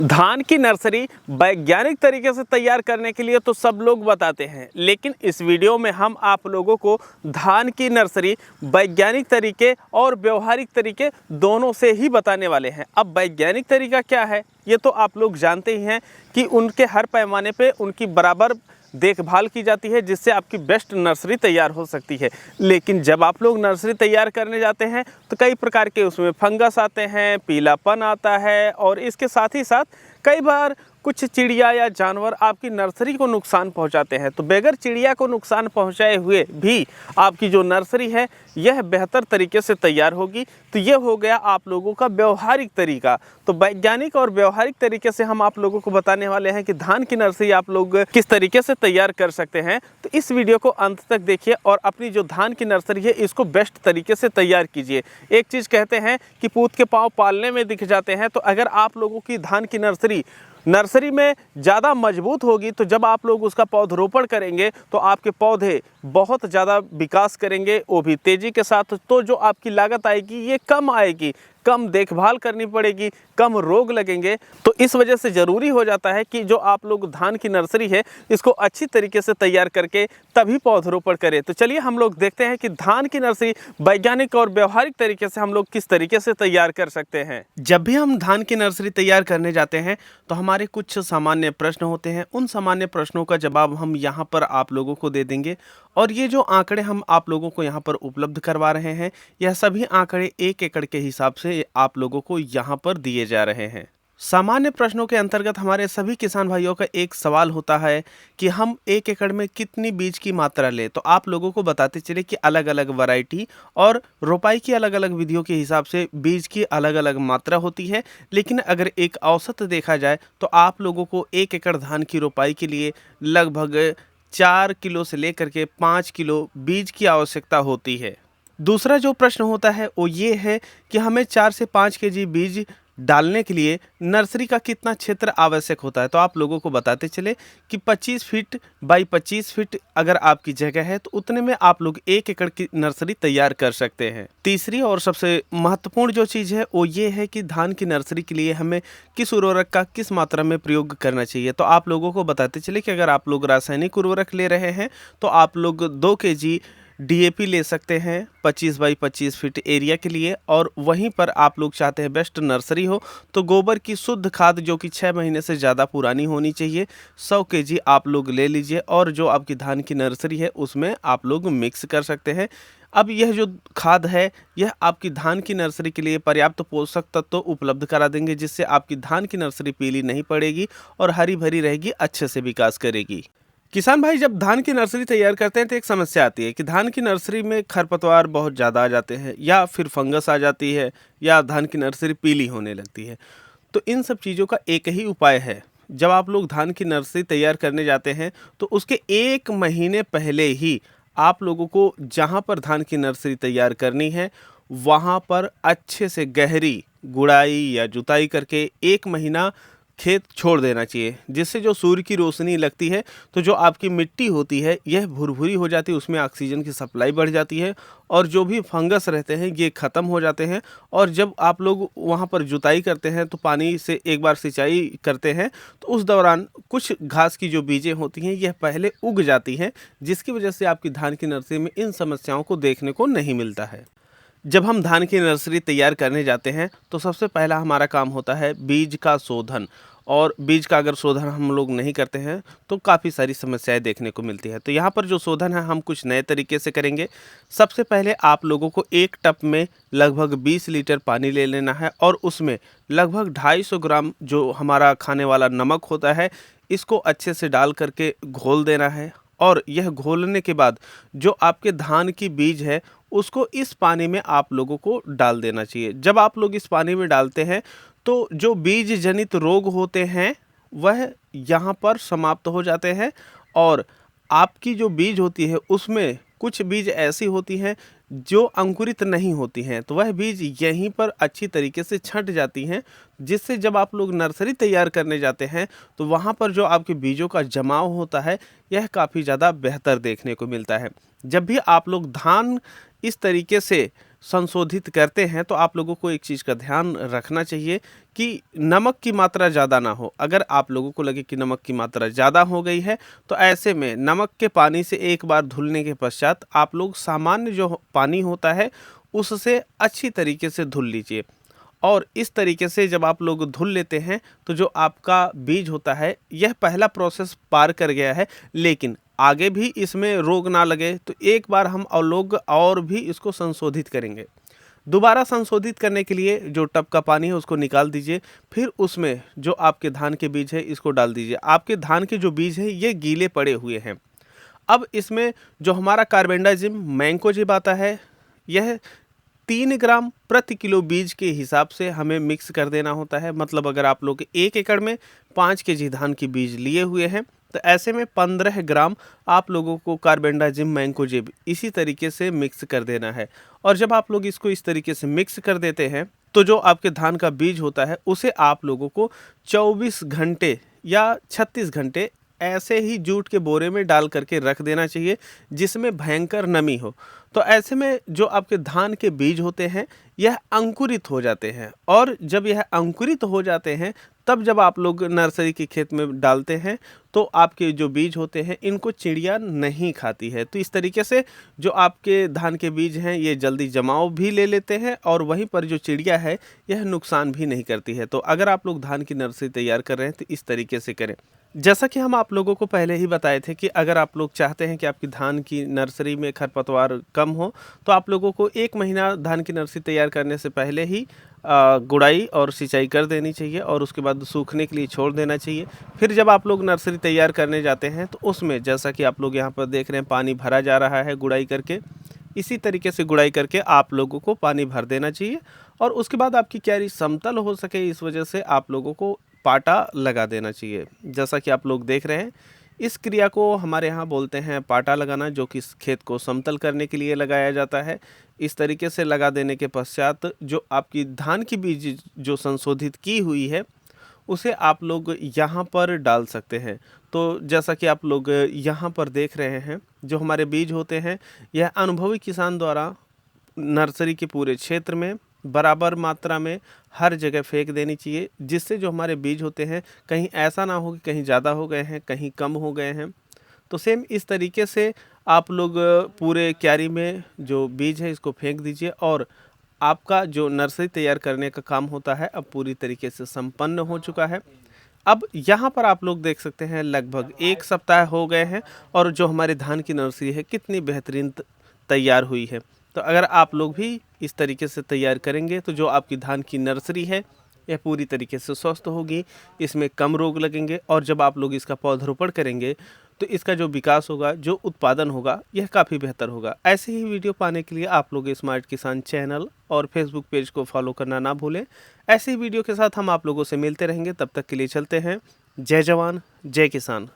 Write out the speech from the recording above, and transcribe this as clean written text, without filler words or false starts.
धान की नर्सरी वैज्ञानिक तरीके से तैयार करने के लिए तो सब लोग बताते हैं, लेकिन इस वीडियो में हम आप लोगों को धान की नर्सरी वैज्ञानिक तरीके और व्यवहारिक तरीके दोनों से ही बताने वाले हैं। अब वैज्ञानिक तरीका क्या है ये तो आप लोग जानते ही हैं कि उनके हर पैमाने पे उनकी बराबर देखभाल की जाती है, जिससे आपकी बेस्ट नर्सरी तैयार हो सकती है। लेकिन जब आप लोग नर्सरी तैयार करने जाते हैं तो कई प्रकार के उसमें फंगस आते हैं, पीलापन आता है और इसके साथ ही साथ कई बार कुछ चिड़िया या जानवर आपकी नर्सरी को नुकसान पहुंचाते हैं। तो बगैर चिड़िया को नुकसान पहुंचाए हुए भी आपकी जो नर्सरी है यह बेहतर तरीके से तैयार होगी। तो ये हो गया आप लोगों का व्यवहारिक तरीका। तो वैज्ञानिक और व्यवहारिक तरीके से हम आप लोगों को बताने वाले हैं कि धान की नर्सरी आप लोग किस तरीके से तैयार कर सकते हैं। तो इस वीडियो को अंत तक देखिए और अपनी जो धान की नर्सरी है इसको बेस्ट तरीके से तैयार कीजिए। एक चीज़ कहते हैं कि पूत के पाँव पालने में दिख जाते हैं। तो अगर आप लोगों की धान की नर्सरी में ज़्यादा मजबूत होगी तो जब आप लोग उसका पौधरोपण करेंगे तो आपके पौधे बहुत ज़्यादा विकास करेंगे, वो भी तेज़ी के साथ। तो जो आपकी लागत आएगी ये कम आएगी, कम देखभाल करनी पड़ेगी, कम रोग लगेंगे। तो इस वजह से ज़रूरी हो जाता है कि जो आप लोग धान की नर्सरी है इसको अच्छी तरीके से तैयार करके तभी पौधरोपण करें। तो चलिए हम लोग देखते हैं कि धान की नर्सरी वैज्ञानिक और व्यवहारिक तरीके से हम लोग किस तरीके से तैयार कर सकते हैं। जब भी हम धान की नर्सरी तैयार करने जाते हैं तो हमारे कुछ सामान्य प्रश्न होते हैं। उन सामान्य प्रश्नों का जवाब हम यहाँ पर आप लोगों को दे देंगे और ये जो आंकड़े हम आप लोगों को यहाँ पर उपलब्ध करवा रहे हैं यह सभी आंकड़े 1 एकड़ के हिसाब से आप लोगों को यहाँ पर दिए जा रहे हैं। सामान्य प्रश्नों के अंतर्गत हमारे सभी किसान भाइयों का एक सवाल होता है कि हम 1 एकड़ में कितनी बीज की मात्रा लें। तो आप लोगों को बताते चले कि अलग अलग वैरायटी और रोपाई की अलग अलग विधियों के हिसाब से बीज की अलग अलग मात्रा होती है। लेकिन अगर एक औसत देखा जाए तो आप लोगों को 1 एकड़ धान की रोपाई के लिए लगभग 4 किलो से लेकर के 5 किलो बीज की आवश्यकता होती है। दूसरा जो प्रश्न होता है वो ये है कि हमें 4 से 5 केजी बीज डालने के लिए नर्सरी का कितना क्षेत्र आवश्यक होता है। तो आप लोगों को बताते चले कि 25 फीट बाई 25 फीट अगर आपकी जगह है तो उतने में आप लोग 1 एकड़ की नर्सरी तैयार कर सकते हैं। तीसरी और सबसे महत्वपूर्ण जो चीज़ है वो ये है कि धान की नर्सरी के लिए हमें किस उर्वरक का किस मात्रा में प्रयोग करना चाहिए। तो आप लोगों को बताते चले कि अगर आप लोग रासायनिक उर्वरक ले रहे हैं तो आप लोग 2 केजी डीएपी ले सकते हैं 25 बाई 25 फीट एरिया के लिए। और वहीं पर आप लोग चाहते हैं बेस्ट नर्सरी हो तो गोबर की शुद्ध खाद जो कि 6 महीने से ज़्यादा पुरानी होनी चाहिए 100 केजी आप लोग ले लीजिए और जो आपकी धान की नर्सरी है उसमें आप लोग मिक्स कर सकते हैं। अब यह जो खाद है यह आपकी धान की नर्सरी के लिए पर्याप्त पोषक तत्व उपलब्ध करा देंगे, जिससे आपकी धान की नर्सरी पीली नहीं पड़ेगी और हरी भरी रहेगी, अच्छे से विकास करेगी। किसान भाई जब धान की नर्सरी तैयार करते हैं तो एक समस्या आती है कि धान की नर्सरी में खरपतवार बहुत ज़्यादा आ जाते हैं या फिर फंगस आ जाती है या धान की नर्सरी पीली होने लगती है। तो इन सब चीज़ों का एक ही उपाय है। जब आप लोग धान की नर्सरी तैयार करने जाते हैं तो उसके 1 महीने पहले ही आप लोगों को जहाँ पर धान की नर्सरी तैयार करनी है वहाँ पर अच्छे से गहरी गुड़ाई या जुताई करके 1 महीना खेत छोड़ देना चाहिए, जिससे जो सूर्य की रोशनी लगती है तो जो आपकी मिट्टी होती है यह भुरभुरी हो जाती है, उसमें ऑक्सीजन की सप्लाई बढ़ जाती है और जो भी फंगस रहते हैं ये ख़त्म हो जाते हैं। और जब आप लोग वहाँ पर जुताई करते हैं तो पानी से एक बार सिंचाई करते हैं तो उस दौरान कुछ घास की जो बीजें होती हैं यह पहले उग जाती हैं, जिसकी वजह से आपकी धान की नर्सरी में इन समस्याओं को देखने को नहीं मिलता है। जब हम धान की नर्सरी तैयार करने जाते हैं तो सबसे पहला हमारा काम होता है बीज का शोधन। और बीज का अगर शोधन हम लोग नहीं करते हैं तो काफ़ी सारी समस्याएं देखने को मिलती है। तो यहाँ पर जो शोधन है हम कुछ नए तरीके से करेंगे। सबसे पहले आप लोगों को एक टब में लगभग 20 लीटर पानी ले लेना है और उसमें लगभग 250 ग्राम जो हमारा खाने वाला नमक होता है इसको अच्छे से डाल करके घोल देना है। और यह घोलने के बाद जो आपके धान की बीज है उसको इस पानी में आप लोगों को डाल देना चाहिए। जब आप लोग इस पानी में डालते हैं तो जो बीज जनित रोग होते हैं वह यहाँ पर समाप्त हो जाते हैं और आपकी जो बीज होती है उसमें कुछ बीज ऐसी होती हैं जो अंकुरित नहीं होती हैं, तो वह बीज यहीं पर अच्छी तरीके से छंट जाती हैं, जिससे जब आप लोग नर्सरी तैयार करने जाते हैं तो वहाँ पर जो आपके बीजों का जमाव होता है यह काफ़ी ज़्यादा बेहतर देखने को मिलता है। जब भी आप लोग धान इस तरीके से संशोधित करते हैं तो आप लोगों को एक चीज़ का ध्यान रखना चाहिए कि नमक की मात्रा ज़्यादा ना हो। अगर आप लोगों को लगे कि नमक की मात्रा ज़्यादा हो गई है तो ऐसे में नमक के पानी से एक बार धुलने के पश्चात आप लोग सामान्य जो पानी होता है उससे अच्छी तरीके से धुल लीजिए। और इस तरीके से जब आप लोग धुल लेते हैं तो जो आपका बीज होता है यह पहला प्रोसेस पार कर गया है, लेकिन आगे भी इसमें रोग ना लगे तो एक बार हम और लोग और भी इसको संशोधित करेंगे। दोबारा संशोधित करने के लिए जो टब का पानी है उसको निकाल दीजिए, फिर उसमें जो आपके धान के बीज है इसको डाल दीजिए। आपके धान के जो बीज है ये गीले पड़े हुए हैं। अब इसमें जो हमारा कार्बेंडाजिम मैंकोजेब आता है यह 3 ग्राम प्रति किलो बीज के हिसाब से हमें मिक्स कर देना होता है। मतलब अगर आप लोग 1 एकड़ में 5 केजी धान की बीज लिए हुए हैं तो ऐसे में 15 ग्राम आप लोगों को कार्बेंडाजिम मैंकोजेब इसी तरीके से मिक्स कर देना है। और जब आप लोग इसको इस तरीके से मिक्स कर देते हैं तो जो आपके धान का बीज होता है उसे आप लोगों को 24 घंटे या 36 घंटे ऐसे ही जूट के बोरे में डाल करके रख देना चाहिए जिसमें भयंकर नमी हो। तो ऐसे में जो आपके धान के बीज होते हैं यह अंकुरित हो जाते हैं, और जब यह अंकुरित हो जाते हैं तब जब आप लोग नर्सरी के खेत में डालते हैं तो आपके जो बीज होते हैं इनको चिड़िया नहीं खाती है। तो इस तरीके से जो आपके धान के बीज हैं ये जल्दी जमाव भी ले लेते हैं और वहीं पर जो चिड़िया है यह नुकसान भी नहीं करती है। तो अगर आप लोग धान की नर्सरी तैयार कर रहे हैं तो इस तरीके से करें। जैसा कि हम आप लोगों को पहले ही बताए थे कि अगर आप लोग चाहते हैं कि आपकी धान की नर्सरी में खरपतवार कम हो तो आप लोगों को 1 महीना धान की नर्सरी तैयार करने से पहले ही गुड़ाई और सिंचाई कर देनी चाहिए और उसके बाद सूखने के लिए छोड़ देना चाहिए। फिर जब आप लोग नर्सरी तैयार करने जाते हैं तो उसमें जैसा कि आप लोग यहाँ पर देख रहे हैं पानी भरा जा रहा है गुड़ाई करके, इसी तरीके से गुड़ाई करके आप लोगों को पानी भर देना चाहिए। और उसके बाद आपकी क्यारी समतल हो सके इस वजह से आप लोगों को पाटा लगा देना चाहिए। जैसा कि आप लोग देख रहे हैं इस क्रिया को हमारे यहाँ बोलते हैं पाटा लगाना, जो कि इस खेत को समतल करने के लिए लगाया जाता है। इस तरीके से लगा देने के पश्चात जो आपकी धान की बीज जो संशोधित की हुई है उसे आप लोग यहाँ पर डाल सकते हैं। तो जैसा कि आप लोग यहाँ पर देख रहे हैं जो हमारे बीज होते हैं यह अनुभवी किसान द्वारा नर्सरी के पूरे क्षेत्र में बराबर मात्रा में हर जगह फेंक देनी चाहिए, जिससे जो हमारे बीज होते हैं कहीं ऐसा ना हो कि कहीं ज़्यादा हो गए हैं कहीं कम हो गए हैं। तो सेम इस तरीके से आप लोग पूरे क्यारी में जो बीज है इसको फेंक दीजिए और आपका जो नर्सरी तैयार करने का काम होता है अब पूरी तरीके से संपन्न हो चुका है। अब यहाँ पर आप लोग देख सकते हैं लगभग 1 सप्ताह हो गए हैं और जो हमारे धान की नर्सरी है कितनी बेहतरीन तैयार हुई है। तो अगर आप लोग भी इस तरीके से तैयार करेंगे तो जो आपकी धान की नर्सरी है यह पूरी तरीके से स्वस्थ होगी, इसमें कम रोग लगेंगे और जब आप लोग इसका पौधरोपण करेंगे तो इसका जो विकास होगा, जो उत्पादन होगा यह काफ़ी बेहतर होगा। ऐसे ही वीडियो पाने के लिए आप लोग स्मार्ट किसान चैनल और फेसबुक पेज को फॉलो करना ना भूलें। ऐसे ही वीडियो के साथ हम आप लोगों से मिलते रहेंगे, तब तक के लिए चलते हैं। जय जवान जय किसान।